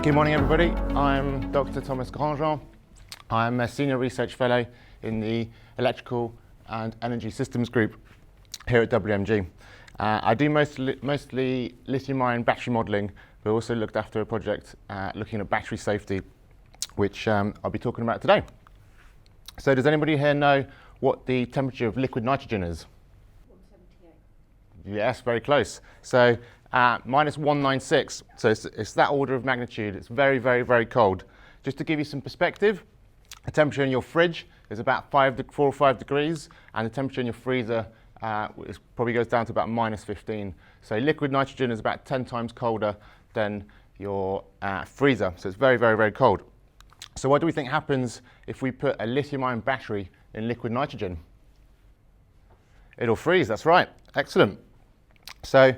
Good morning, everybody. I'm Dr. Thomas Grandjean. I'm a Senior Research Fellow in the Electrical and Energy Systems Group here at WMG. I do mostly lithium-ion battery modelling, but also looked after a project looking at battery safety, which I'll be talking about today. So does anybody here know what the temperature of liquid nitrogen is? 178. Yes, very close. So minus 196, so it's that order of magnitude. It's very, very, very cold. Just to give you some perspective, the temperature in your fridge is about 4 or 5 degrees, and the temperature in your freezer probably goes down to about minus 15. So liquid nitrogen is about 10 times colder than your freezer, so it's very, very, very cold. So what do we think happens if we put a lithium-ion battery in liquid nitrogen? It'll freeze, that's right. Excellent. So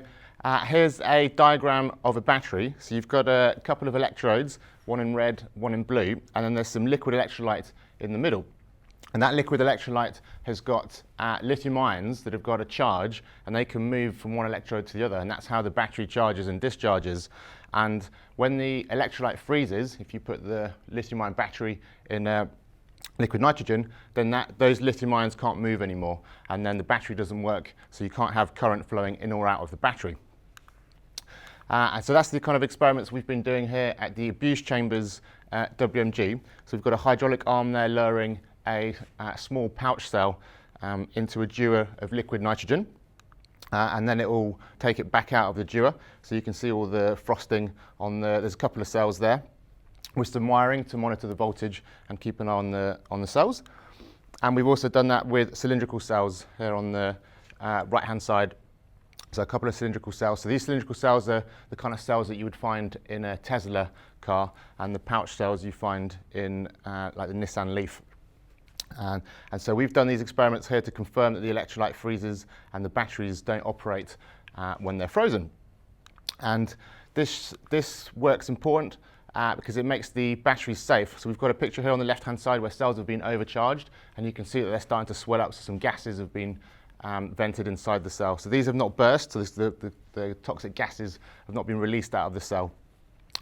here's a diagram of a battery. So you've got a couple of electrodes, one in red, one in blue, and then there's some liquid electrolyte in the middle. And that liquid electrolyte has got lithium ions that have got a charge, and they can move from one electrode to the other, and that's how the battery charges and discharges. And when the electrolyte freezes, if you put the lithium-ion battery in liquid nitrogen, then those lithium ions can't move anymore, and then the battery doesn't work, so you can't have current flowing in or out of the battery. And so that's the kind of experiments we've been doing here at the abuse chambers at WMG. So we've got a hydraulic arm there lowering a small pouch cell into a dewar of liquid nitrogen, and then it will take it back out of the dewar. So you can see all the frosting on there's a couple of cells there, with some wiring to monitor the voltage and keep an eye on the cells. And we've also done that with cylindrical cells here on the right-hand side. So a couple of cylindrical cells. So these cylindrical cells are the kind of cells that you would find in a Tesla car, and the pouch cells you find in like the Nissan Leaf. And so we've done these experiments here to confirm that the electrolyte freezes and the batteries don't operate when they're frozen. And this work's important because it makes the batteries safe. So we've got a picture here on the left-hand side where cells have been overcharged, and you can see that they're starting to swell up, so some gases have been vented inside the cell. So these have not burst, so the toxic gases have not been released out of the cell.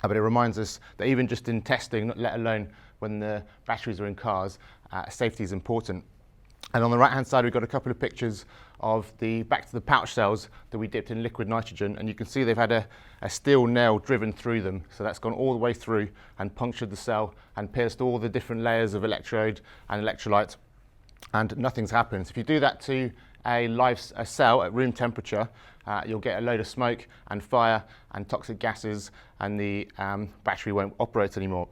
But it reminds us that even just in testing, let alone when the batteries are in cars, safety is important. And on the right-hand side, we've got a couple of pictures of back to the pouch cells that we dipped in liquid nitrogen, and you can see they've had a steel nail driven through them. So that's gone all the way through and punctured the cell and pierced all the different layers of electrode and electrolyte, and nothing's happened. So if you do that to a cell at room temperature, you'll get a load of smoke and fire and toxic gases, and the battery won't operate anymore.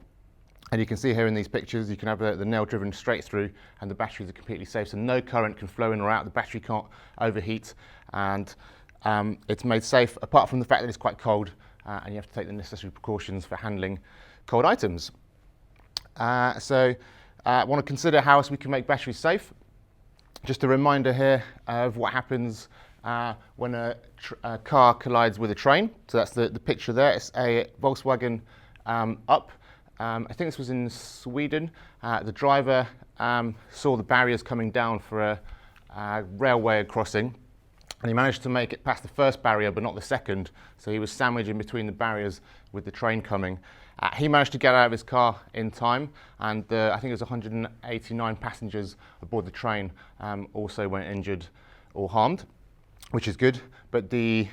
And you can see here in these pictures, you can have the nail driven straight through, and the batteries are completely safe, so no current can flow in or out. The battery can't overheat, and it's made safe apart from the fact that it's quite cold, and you have to take the necessary precautions for handling cold items. So I want to consider how else we can make batteries safe. Just a reminder here of what happens when a car collides with a train. So that's the picture there. It's a Volkswagen Up. I think this was in Sweden. The driver saw the barriers coming down for a railway crossing, and he managed to make it past the first barrier but not the second, so he was sandwiched in between the barriers with the train coming. He managed to get out of his car in time, and I think it was 189 passengers aboard the train also weren't injured or harmed, which is good. But the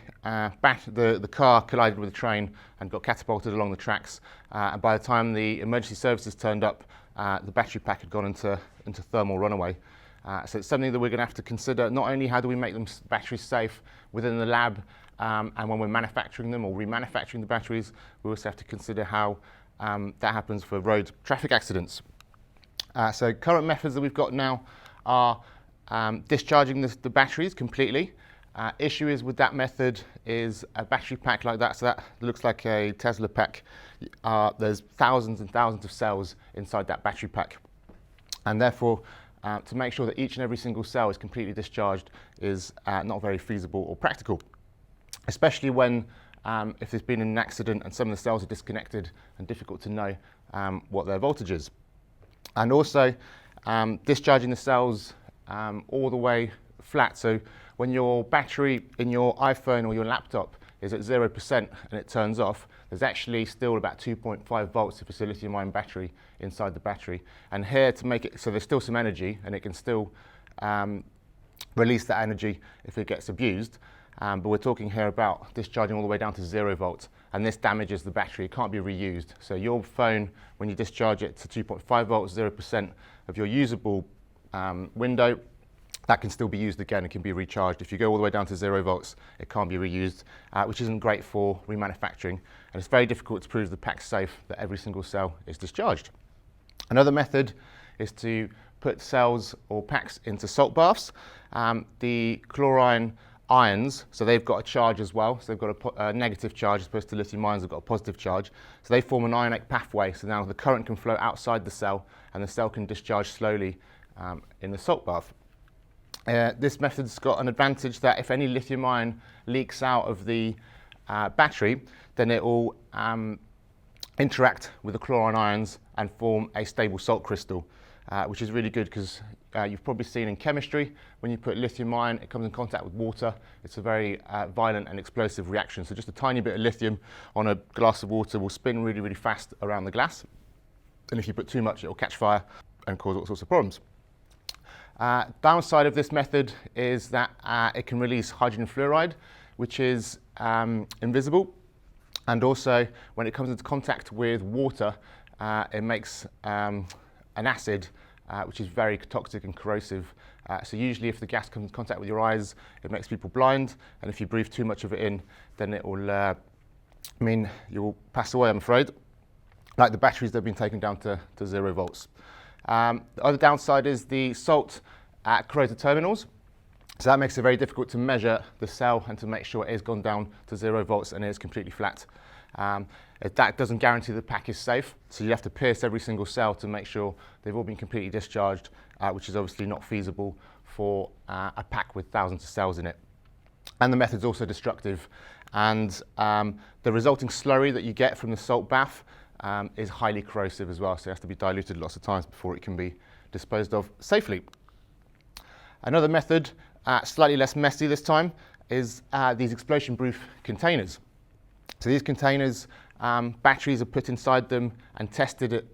car collided with the train and got catapulted along the tracks. And by the time the emergency services turned up, the battery pack had gone into thermal runaway. So it's something that we're going to have to consider. Not only how do we make them batteries safe within the lab, and when we're manufacturing them or remanufacturing the batteries, we also have to consider how that happens for road traffic accidents. So current methods that we've got now are discharging the batteries completely. Issue is with that method is a battery pack like that, so that looks like a Tesla pack. There's thousands and thousands of cells inside that battery pack, and therefore to make sure that each and every single cell is completely discharged is not very feasible or practical, especially when if there's been an accident and some of the cells are disconnected and difficult to know what their voltage is. And also discharging the cells all the way flat. So when your battery in your iPhone or your laptop is at 0% and it turns off, there's actually still about 2.5 volts if it's a lithium-ion battery inside the battery. And here to make it so there's still some energy and it can still release that energy if it gets abused. But we're talking here about discharging all the way down to 0 volts, and this damages the battery. It can't be reused. So your phone, when you discharge it to 2.5 volts, 0% of your usable window, that can still be used again. It can be recharged. If you go all the way down to 0 volts, it can't be reused, which isn't great for remanufacturing. And it's very difficult to prove the pack's safe, that every single cell is discharged. Another method is to put cells or packs into salt baths. The chlorine ions, so they've got a charge as well, so they've got a negative charge as opposed to lithium ions have got a positive charge, so they form an ionic pathway, so now the current can flow outside the cell and the cell can discharge slowly in the salt bath. This method's got an advantage that if any lithium ion leaks out of the battery, then it will interact with the chlorine ions and form a stable salt crystal, which is really good because you've probably seen in chemistry, when you put lithium ion, it comes in contact with water. It's a very violent and explosive reaction. So just a tiny bit of lithium on a glass of water will spin really, really fast around the glass. And if you put too much, it will catch fire and cause all sorts of problems. Downside of this method is that it can release hydrogen fluoride, which is invisible. And also, when it comes into contact with water, it makes an acid, which is very toxic and corrosive. So usually if the gas comes in contact with your eyes, it makes people blind. And if you breathe too much of it in, then it will mean you will pass away, I'm afraid. Like the batteries that have been taken down to 0 volts. The other downside is the salt corrodes the terminals. So that makes it very difficult to measure the cell and to make sure it has gone down to 0 volts and it is completely flat. That doesn't guarantee the pack is safe, so you have to pierce every single cell to make sure they've all been completely discharged, which is obviously not feasible for a pack with thousands of cells in it. And the method's also destructive, and the resulting slurry that you get from the salt bath is highly corrosive as well, so it has to be diluted lots of times before it can be disposed of safely. Another method, slightly less messy this time, is these explosion-proof containers. So these containers, batteries are put inside them and tested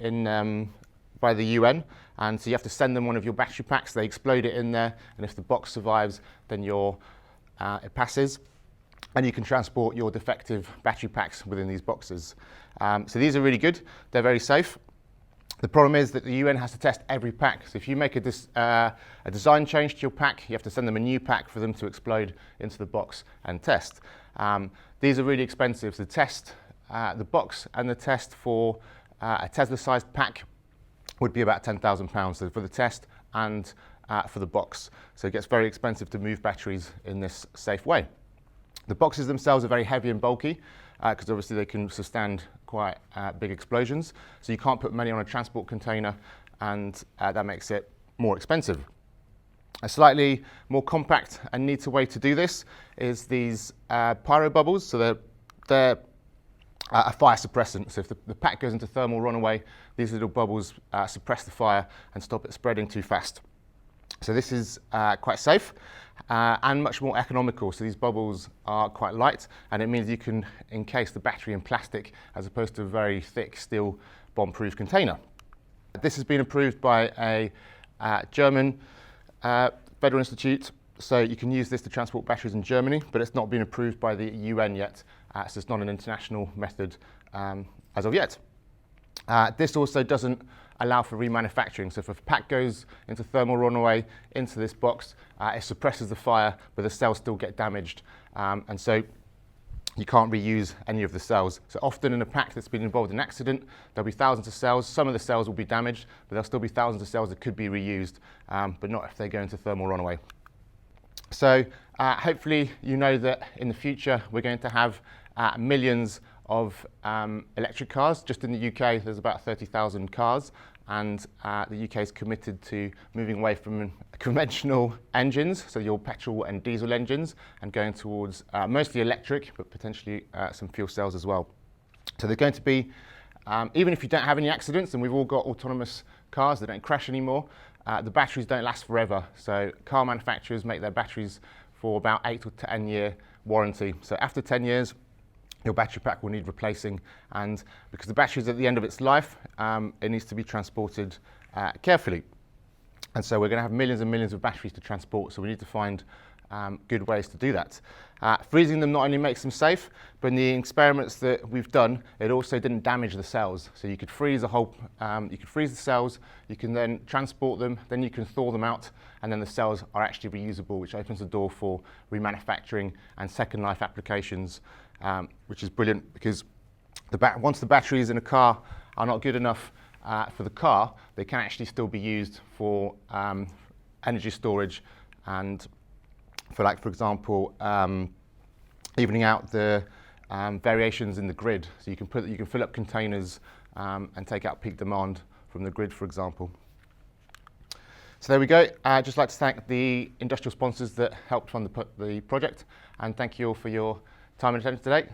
by the UN, and so you have to send them one of your battery packs. They explode it in there, and if the box survives, then it passes, and you can transport your defective battery packs within these boxes. So these are really good. They're very safe. The problem is that the UN has to test every pack. So if you make a design change to your pack, you have to send them a new pack for them to explode into the box and test. These are really expensive. So the box and the test for a Tesla-sized pack would be about £10,000 so for the test and for the box. So it gets very expensive to move batteries in this safe way. The boxes themselves are very heavy and bulky because obviously they can withstand quite big explosions. So you can't put many on a transport container, and that makes it more expensive. A slightly more compact and neater way to do this is these Pyro Bubbles. So they're a fire suppressant. So if the pack goes into thermal runaway, these little bubbles suppress the fire and stop it spreading too fast. So this is quite safe and much more economical. So these bubbles are quite light, and it means you can encase the battery in plastic as opposed to a very thick steel bomb-proof container. This has been approved by a German Federal Institute, so you can use this to transport batteries in Germany, but it's not been approved by the UN yet, so it's not an international method as of yet. This also doesn't allow for remanufacturing, so if a pack goes into thermal runaway into this box, it suppresses the fire, but the cells still get damaged, and so you can't reuse any of the cells. So often in a pack that's been involved in an accident, there'll be thousands of cells. Some of the cells will be damaged, but there'll still be thousands of cells that could be reused, but not if they go into thermal runaway. So hopefully you know that in the future we're going to have millions of electric cars. Just in the UK there's about 30,000 cars, and the UK is committed to moving away from conventional engines, so your petrol and diesel engines, and going towards mostly electric, but potentially some fuel cells as well. So they're going to be, even if you don't have any accidents, and we've all got autonomous cars that don't crash anymore, the batteries don't last forever. So car manufacturers make their batteries for about 8 or 10 year warranty. So after 10 years, your battery pack will need replacing, and because the battery is at the end of its life, it needs to be transported carefully. And so we're going to have millions and millions of batteries to transport, so we need to find good ways to do that. Freezing them not only makes them safe, but in the experiments that we've done, it also didn't damage the cells. So you could freeze you could freeze the cells, you can then transport them, then you can thaw them out, and then the cells are actually reusable, which opens the door for remanufacturing and second life applications, which is brilliant, because once the batteries in a car are not good enough for the car, they can actually still be used for energy storage and for example, evening out the variations in the grid. So you can fill up containers and take out peak demand from the grid, for example. So there we go. I'd just like to thank the industrial sponsors that helped fund the project, and thank you all for your time and attention today.